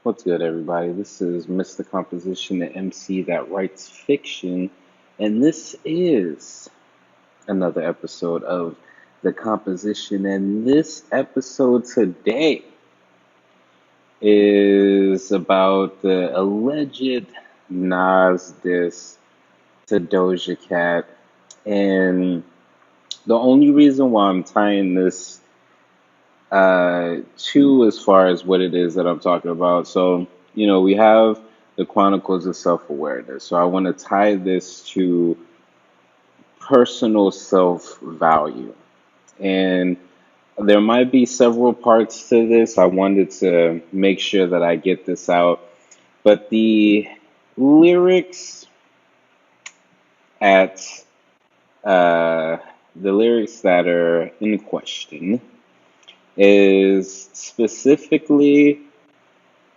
What's good, everybody? This is Mr. Composition, the MC that writes fiction, and this is another episode of The Composition. And this episode today is about the alleged NAS diss to Doja Cat. And the only reason why I'm tying this two as far as what it is that I'm talking about. So, we have the Chronicles of Self Awareness. So, I want to tie this to personal self value. And there might be several parts to this. I wanted to make sure that I get this out. But lyrics at uh, the lyrics that are in question is specifically,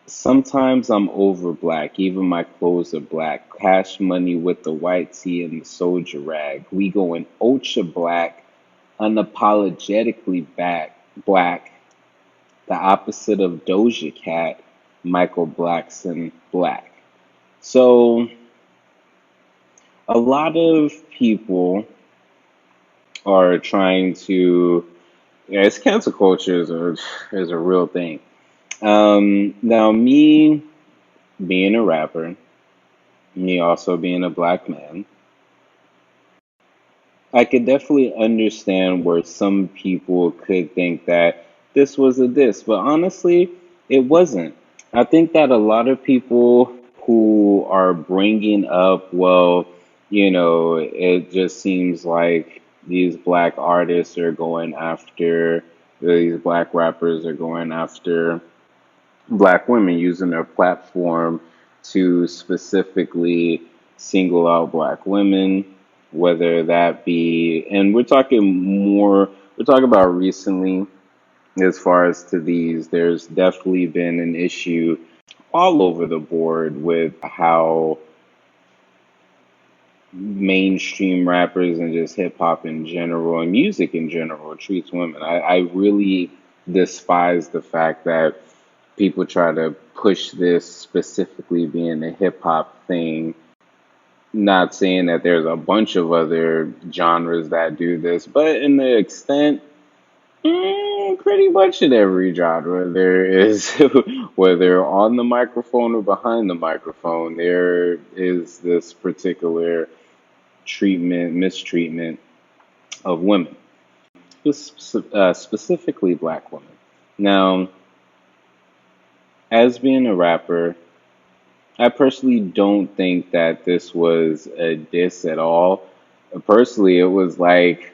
sometimes I'm over black, even my clothes are black. Cash money with the white tee and the soldier rag. We going ultra black, unapologetically black, the opposite of Doja Cat, Michael Blackson black. So a lot of people are trying to, it's cancel culture is a real thing. Now me being a rapper, me also being a black man, I could definitely understand where some people could think that this was a diss, but honestly, it wasn't. I think that a lot of people who are bringing up, well, it just seems like these black artists are going after, these black rappers are going after black women, using their platform to specifically single out black women, whether that be, and we're talking about recently as far as to these, there's definitely been an issue all over the board with how mainstream rappers and just hip hop in general and music in general treats women. I really despise the fact that people try to push this specifically being a hip hop thing. Not saying that there's a bunch of other genres that do this, but in the extent, pretty much in every genre, there is, whether on the microphone or behind the microphone, there is this particular mistreatment of women, specifically black women. Now, as being a rapper, I personally don't think that this was a diss at all. Personally, it was like,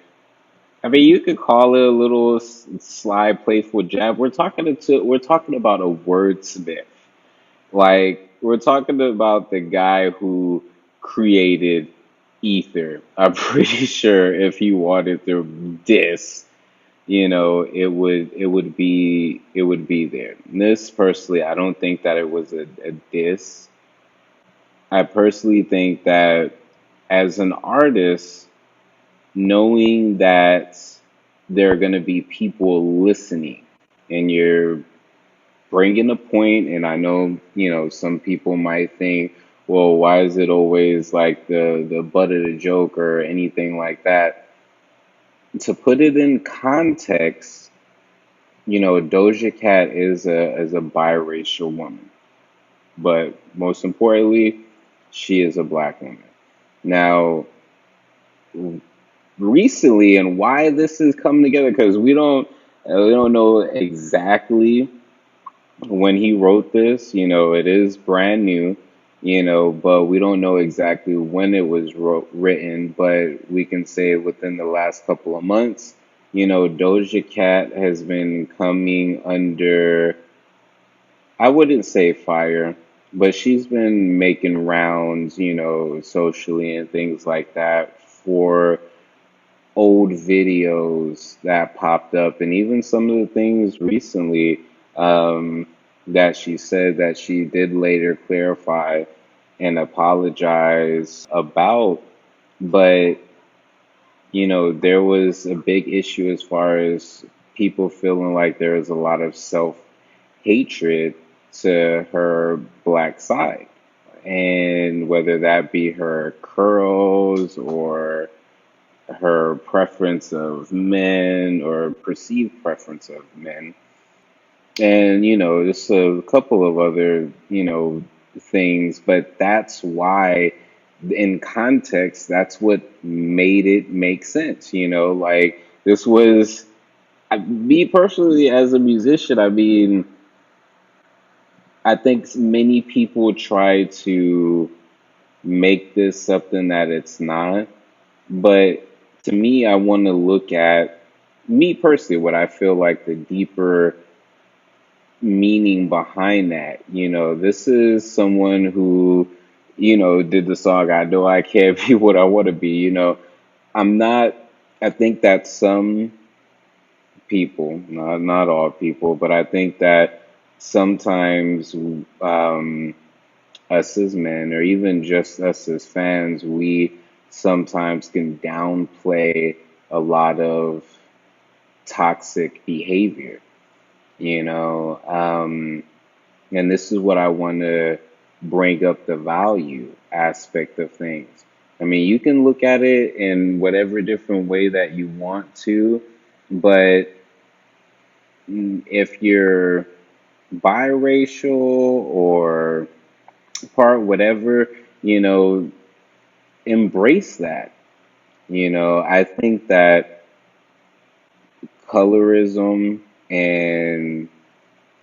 I mean, you could call it a little sly, playful jab. We're talking about a wordsmith. Like, we're talking about the guy who created Ether. I'm pretty sure if he wanted to diss, it would be there. This personally, I don't think that it was a diss. I personally think that as an artist, knowing that there are going to be people listening and you're bringing a point, and I know, some people might think, well, why is it always like the butt of the joke or anything like that? To put it in context, Doja Cat is a biracial woman, but most importantly, she is a black woman. Now, recently, and why this is coming together, because we don't know exactly when he wrote this. It is brand new, but we don't know exactly when it was written, but we can say within the last couple of months. Doja Cat has been coming under, I wouldn't say fire, but she's been making rounds, socially and things like that for old videos that popped up, and even some of the things recently, that she said that she did later clarify and apologize about. But, there was a big issue as far as people feeling like there was a lot of self hatred to her black side. And whether that be her curls or her preference of men or perceived preference of men. And, just a couple of other, things. But that's why, in context, that's what made it make sense. Like this was, me personally, as a musician, I mean, I think many people try to make this something that it's not. But to me, I want to look at me personally, what I feel like the deeper meaning behind that. This is someone who, did the song I Know I Can't Be What I Want to Be. I'm not, I think that some people, not all people, but I think that sometimes us as men, or even just us as fans, we sometimes can downplay a lot of toxic behavior, you know. And this is what I want to bring up, the value aspect of things. I mean, you can look at it in whatever different way that you want to, but if you're biracial or part whatever, you know, embrace that. I think that colorism, and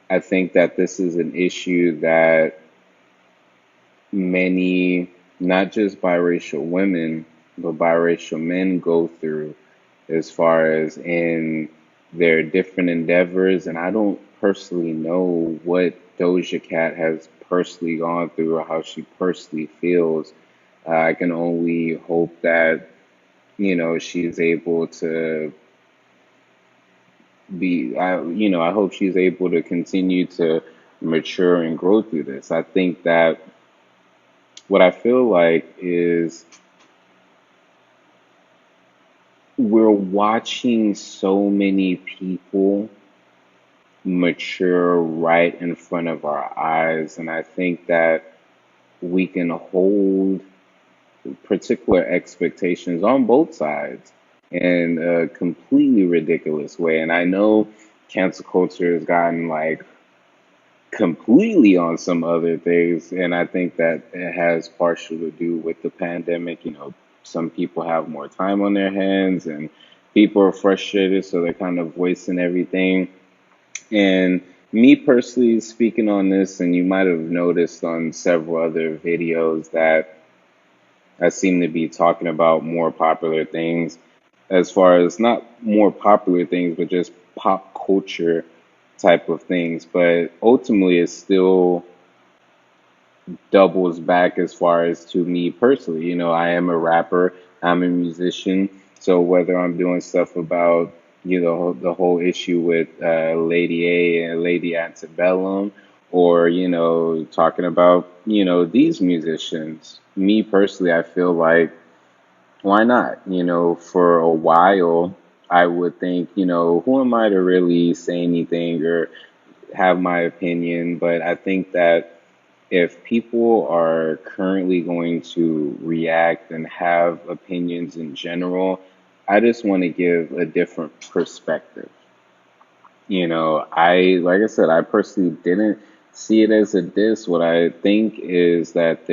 I think that this is an issue that many, not just biracial women, but biracial men go through as far as in their different endeavors. And I don't personally know what Doja Cat has personally gone through or how she personally feels. I can only hope that, she's able to I hope she's able to continue to mature and grow through this. I think that what I feel like is we're watching so many people mature right in front of our eyes. And I think that we can hold particular expectations on both sides in a completely ridiculous way. And I know cancel culture has gotten like completely on some other things. And I think that it has partial to do with the pandemic. Some people have more time on their hands and people are frustrated, so they're kind of voicing everything. And me personally speaking on this, and you might have noticed on several other videos that I seem to be talking about more popular things, as far as not more popular things, but just pop culture type of things. But ultimately, it still doubles back as far as to me personally. I am a rapper, I'm a musician. So whether I'm doing stuff about, the whole issue with Lady A and Lady Antebellum, or, talking about, these musicians, me personally, I feel like, why not? For a while, I would think, who am I to really say anything or have my opinion? But I think that if people are currently going to react and have opinions in general, I just want to give a different perspective. Like I said, I personally didn't see it as a diss. What I think is that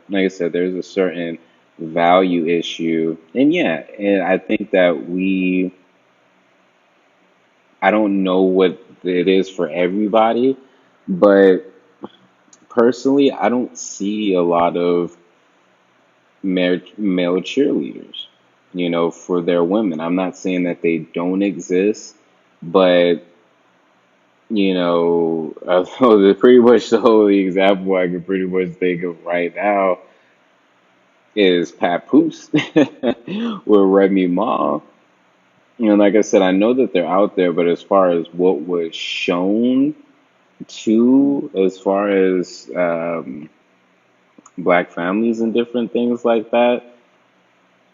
like I said, there's a certain value issue. And yeah, and I think that I don't know what it is for everybody, but personally, I don't see a lot of male cheerleaders, for their women. I'm not saying that they don't exist, but pretty much the only example I can pretty much think of right now is Papoose with Remy Ma. Like I said, I know that they're out there, but as far as what was shown to, as far as black families and different things like that,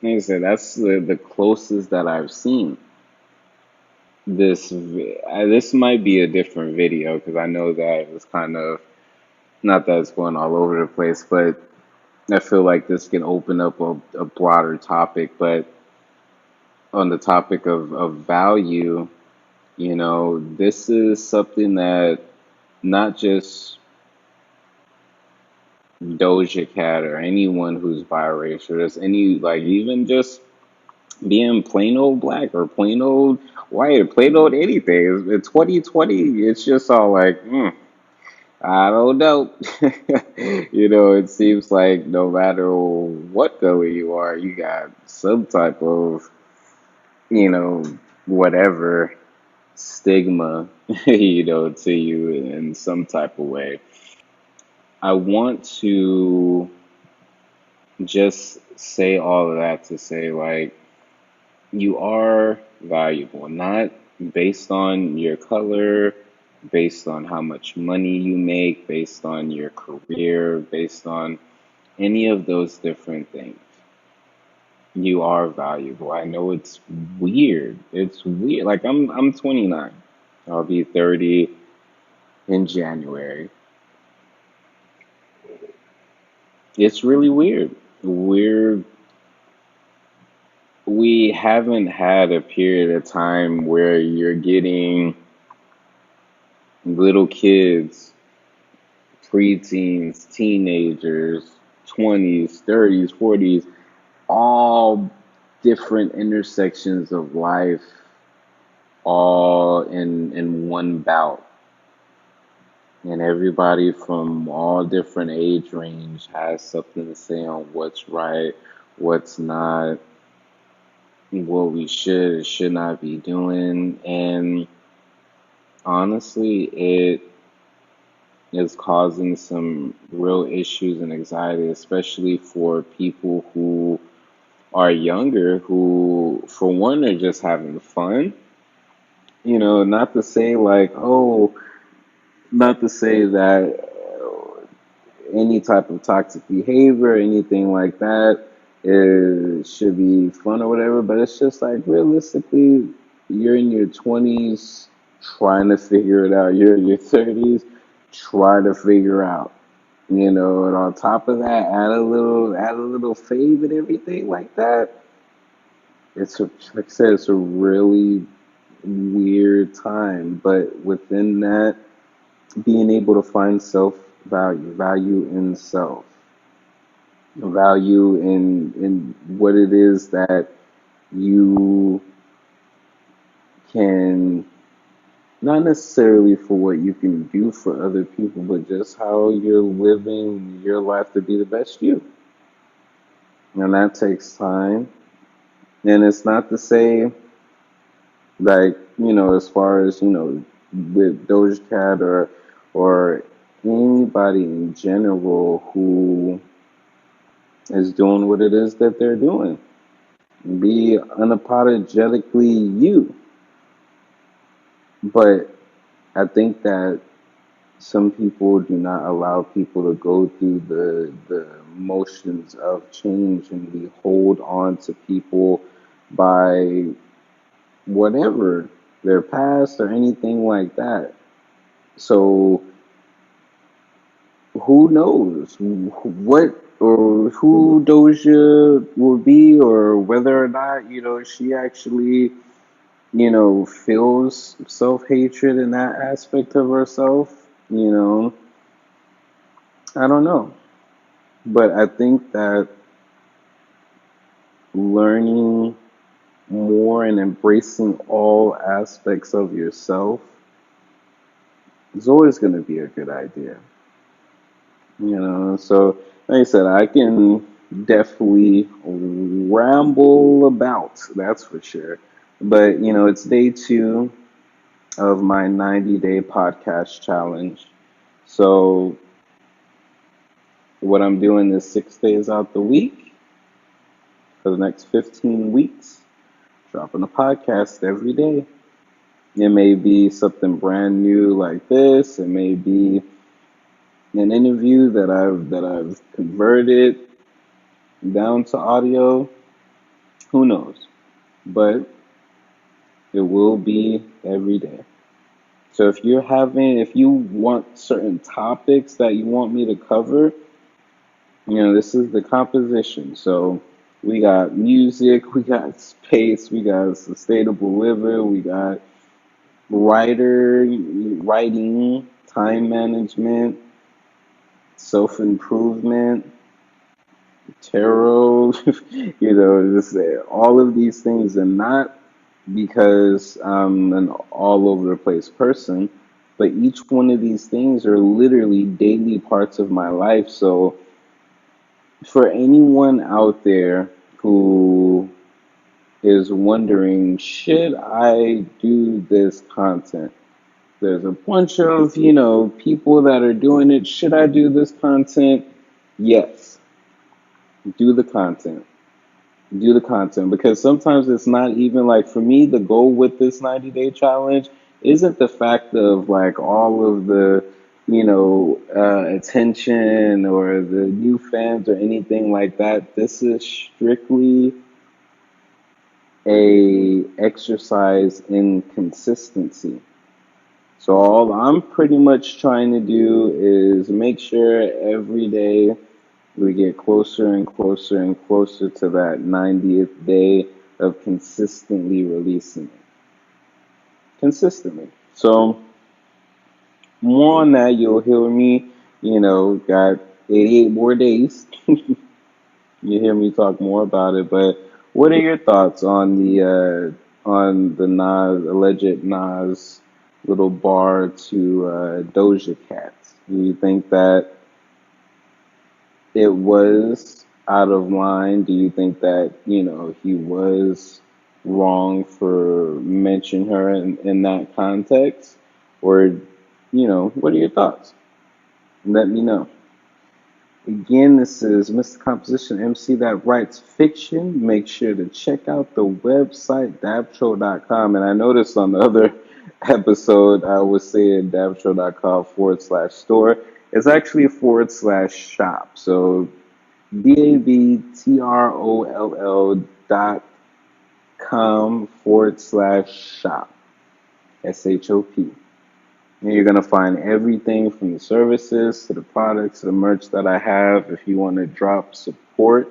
like I said, that's the closest that I've seen. this might be a different video because I know that it's kind of not that it's going all over the place, but I feel like this can open up a broader topic. But on the topic of value, this is something that not just Doja Cat or anyone who's biracial, just any, like, even just being plain old black or plain old white or plain old anything. It's 2020. It's just all like, I don't know. It seems like no matter what color you are, you got some type of, you know, whatever stigma, to you in some type of way. I want to just say all of that to say, like, you are valuable, not based on your color, based on how much money you make, based on your career, based on any of those different things. You are valuable. I know it's weird. It's weird. Like I'm 29. I'll be 30 in January. It's really weird. We haven't had a period of time where you're getting little kids, preteens, teenagers, 20s, 30s, 40s, all different intersections of life, all in one bout. And everybody from all different age range has something to say on what's right, what's not, what we should or should not be doing. And honestly, it is causing some real issues and anxiety, especially for people who are younger, who, for one, are just having fun. Not to say like, oh, not to say that any type of toxic behavior, anything like that, should be fun or whatever, but it's just like realistically, you're in your 20s trying to figure it out. You're in your 30s trying to figure out. And on top of that, add a little fave and everything like that. Like I said, it's a really weird time, but within that, being able to find self value, value in self, value in what it is that you can, not necessarily for what you can do for other people, but just how you're living your life to be the best you. And that takes time. And it's not to say, like, as far as, with Doja Cat or anybody in general who is doing what it is that they're doing. Be unapologetically you. But I think that some people do not allow people to go through the motions of change, and we hold on to people by whatever, their past or anything like that. So who knows what or who Doja will be, or whether or not, she actually, feels self-hatred in that aspect of herself. I don't know. But I think that learning more and embracing all aspects of yourself is always going to be a good idea. So like I said, I can definitely ramble about, that's for sure. But, it's day 2 of my 90-day podcast challenge. So what I'm doing is 6 days out the week for the next 15 weeks, dropping a podcast every day. It may be something brand new like this. It may be an interview that I've converted down to audio. Who knows? But It will be every day. So if you want certain topics that you want me to cover, this is the composition. So we got music, we got space, we got sustainable living, we got writing, time management, self improvement, tarot, just all of these things, and not because I'm an all over the place person, but each one of these things are literally daily parts of my life. So for anyone out there who is wondering, should I do this content? There's a bunch of, people that are doing it. Should I do this content? Yes, do the content. Do the content because sometimes it's not even like for me, the goal with this 90-day challenge isn't the fact of like all of the, attention or the new fans or anything like that. This is strictly a exercise in consistency. So all I'm pretty much trying to do is make sure every day we get closer and closer and closer to that 90th day of consistently releasing it. Consistently. So more on that, you'll hear me, got 88 more days. You hear me talk more about it, but what are your thoughts on the Nas alleged Nas little bar to Doja Cat? Do you think that it was out of line? Do you think that he was wrong for mentioning her in that context, or what are your thoughts? Let me know. Again, this is Mr. Composition MC that writes fiction. Make sure to check out the website, dabtro.com. And I noticed on the other episode, I was saying dabtro.com/store. It's actually /shop. So DAVTROLL.com/shop. SHOP. And you're going to find everything from the services to the products to the merch that I have. If you want to drop support,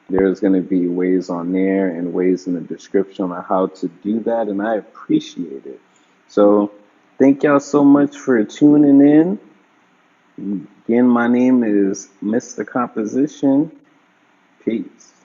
there's going to be ways on there and ways in the description on how to do that. And I appreciate it. So thank y'all so much for tuning in. Again, my name is Mr. Composition. Peace.